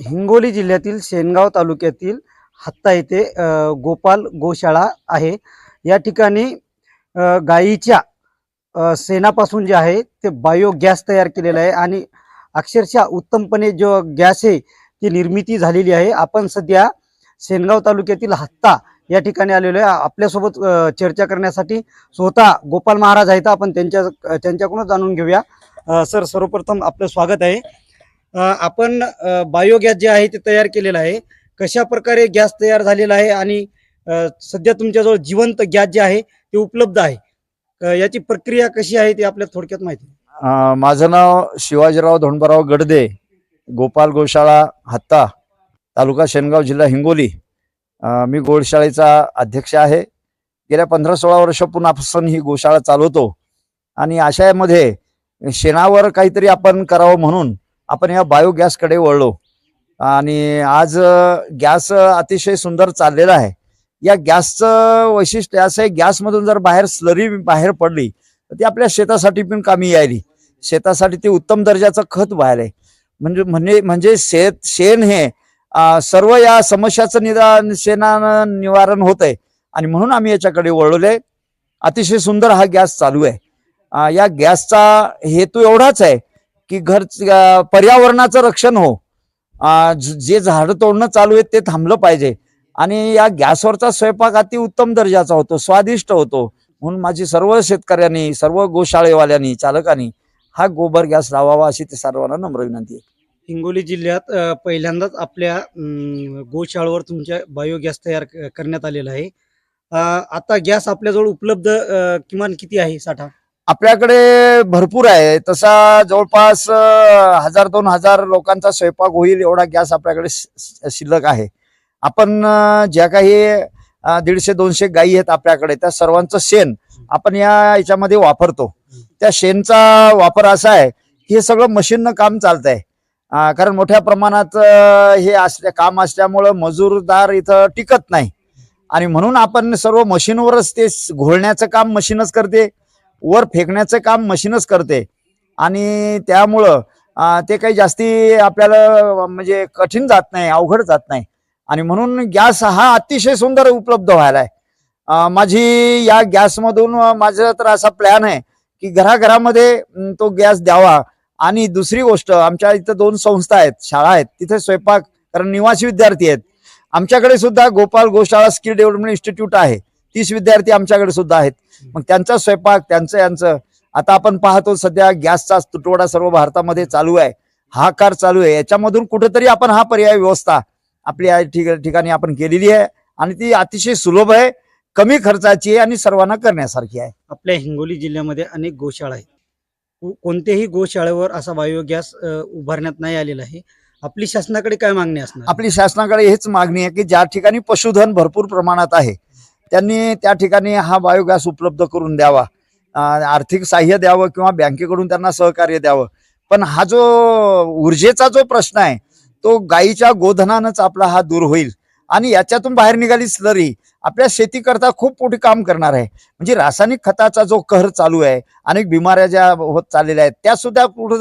हिंगोली जिल्ह्यातील शेनगाव तालुक्यातील हत्ता येथे गोपाल गोशाळा आहे। या ठिकाणी गायीच्या शेणापासून जे आहे ते बायोगॅस तयार केलेला आहे आणि अक्षरशः उत्तमपणे जो गॅस आहे ती निर्मिती झालेली आहे। आपण सध्या शेनगाव तालुक्यातील हत्ता या ठिकाणी आलेलो आहे। आपल्यासोबत चर्चा करण्यासाठी स्वतः गोपाल महाराज आहेत। आपण त्यांच्याकडून जाणून घेऊया। सर, सर्वप्रथम आपलं स्वागत आहे। आपण बायोगॅस जे आहे ते तयार केलेलं आहे। कशा प्रकारे गॅस तयार झालेला आहे आणि सध्या तुमच्याजवळ जिवंत गॅस जे आहे ते उपलब्ध आहे, याची प्रक्रिया कशी आहे ते आपल्याला थोडक्यात माहिती आहे? माझं नाव शिवाजीराव धोंडबराव गडदे, गोपाल गोशाळा हत्ता, तालुका शेनगाव, जिल्हा हिंगोली। मी गोशाळेचा अध्यक्ष आहे। गेल्या 15-16 वर्षापासून ही गोशाळा चालवतो आणि अशामध्ये शेणावर काहीतरी आपण करावं म्हणून आपण या बायोगॅसकडे वळलो आणि आज गॅस अतिशय सुंदर चाललेला आहे। या गॅसचं वैशिष्ट्य असं आहे, गॅसमधून जर बाहेर स्लरी बाहेर पडली तर ती आपल्या शेतासाठी पण कामी यायली। शेतासाठी ती उत्तम दर्जाचं खत बाहेर आहे। म्हणजे शेण हे सर्व या समस्याचं शेणानं निवारण होत आहे आणि म्हणून आम्ही याच्याकडे वळलोय। अतिशय सुंदर हा गॅस चालू आहे। या गॅसचा हेतू एवढाच आहे की पर्यावरणाचं रक्षण हो, जे झाडं तोडणं चालू आहे ते थांबलं पाहिजे आणि या गॅसवरचा स्वयंपाक अति उत्तम दर्जाचा होतो, स्वादिष्ट होतो। म्हणून माझी सर्व शेतकऱ्यांनी, सर्व गोशाळेवाल्यांनी, चालकांनी हा गोबर गॅस लावावा अशी ते सर्वांना नम्र विनंती आहे। हिंगोली जिल्ह्यात पहिल्यांदाच आपल्या गोशाळेवर तुमच्या बायोगॅस तयार करण्यात आलेला आहे। आता गॅस आपल्याजवळ उपलब्ध किमान किती आहे साठा? आपल्याकडे भरपूर आहे। तसा जवळपास 1000-2000 लोकांचा स्वयंपाक होईल एवढा गॅस आपल्याकडे शिल्लक आहे। आपण ज्या काही 150-200 गायी आहेत आपल्याकडे, त्या सर्वांचं शेण आपण याच्यामध्ये वापरतो। त्या शेणचा वापर असा आहे की हे सगळं मशीननं काम चालतंय, कारण मोठ्या प्रमाणात हे काम असल्यामुळं मजूरदार इथं टिकत नाही आणि म्हणून आपण सर्व मशीनवरच ते घोळण्याचं काम मशीनच करते, वर फेकण्याचं काम मशीनच करते आणि त्यामुळं ते काही जास्ती आपल्याला म्हणजे कठीण जात नाही, अवघड जात नाही आणि म्हणून गॅस हा अतिशय सुंदर उपलब्ध व्हायला आहे। माझी या गॅसमधून माझा तर असा प्लॅन आहे की घराघरामध्ये तो गॅस द्यावा। आणि दुसरी गोष्ट, आमच्या इथं 2 संस्था आहेत, शाळा आहेत, तिथे स्वयंपाक, कारण निवासी विद्यार्थी आहेत। आमच्याकडे सुद्धा गोपाल गोशाळा स्किल डेव्हलपमेंट इन्स्टिट्यूट आहे, 30 विद्यार्थी आमच्याकडे सुद्धा आहेत। मग त्यांचा स्वयंपाक, यांचं आता आपण पाहतो सध्या गॅसचा तुटवडा सर्व भारतामध्ये चालू आहे, हाहाकार चालू आहे। याच्यामधून कुठेतरी आपण हा पर्याय व्यवस्था आपल्या ठिकाणी आपण केलेली आहे आणि ती अतिशय सुलभ आहे, कमी खर्चाची आहे आणि सर्वांना करण्यासारखी आहे। आपल्या हिंगोली जिल्ह्यामध्ये अनेक गोशाळा आहेत, कोणत्याही गोशाळेवर असा बायोगॅस उभारण्यात नाही आलेला आहे। आपली शासनाकडे काय मागणी असणार? आपली शासनाकडे हेच मागणी आहे की ज्या ठिकाणी पशुधन भरपूर प्रमाणात आहे त्यांनी त्या ठिकाणी हा बायोगॅस उपलब्ध करून द्यावा, आर्थिक सहाय्य द्यावं किंवा बँकेकडून त्यांना सहकार्य द्यावं। पण हा जो ऊर्जेचा जो प्रश्न आहे तो गायीच्या गोधनानंच आपला हा दूर होईल आणि याच्यातून बाहेर निघाली स्लरी आपल्या शेतीकरता खूप मोठी काम करणार आहे। म्हणजे रासायनिक खताचा जो कहर चालू आहे, अनेक बिमाऱ्या ज्या होत चाललेल्या आहेत त्या सुद्धा कुठे